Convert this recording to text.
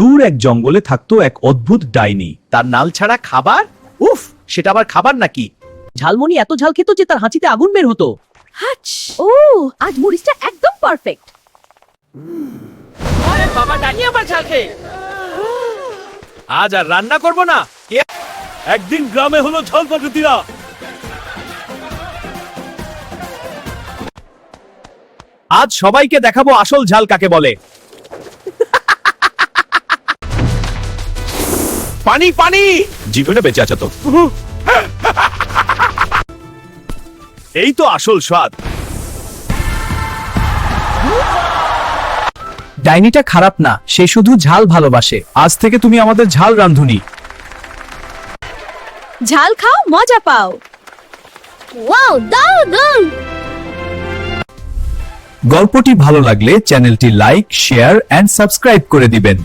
দূর এক জঙ্গলে থাকতো এক অদ্ভুত ডাইনি। তার নাল ছাড়া খাবার, উফ, সেটা আবার খাবার নাকি? ঝালমুনি এত ঝাল খেত যে তার হাঁচিতে আগুন বের হতো। ও আজ মরিচটা একদম পারফেক্ট। বাবা ডাইনি আবার ঝাল খেয়ে। আজ আর রান্না করব না। একদিন গ্রামে হলো ঝাল পাকুতিরা। আজ সবাইকে দেখাবো আসল ঝাল কাকে বলে। পানি পানি, জীবনে বেঁচে আছে তো। এই তো আসল স্বাদ। ডাইনিটা খারাপ না, সে শুধু ঝাল ভালোবাসে। আজ থেকে তুমি আমাদের ঝাল রাঁধুনি। ঝাল খাও, মজা পাও। ওয়াও, দাও দাও। গল্পটি ভালো লাগলে চ্যানেলটি লাইক, শেয়ার এন্ড সাবস্ক্রাইব করে দিবেন।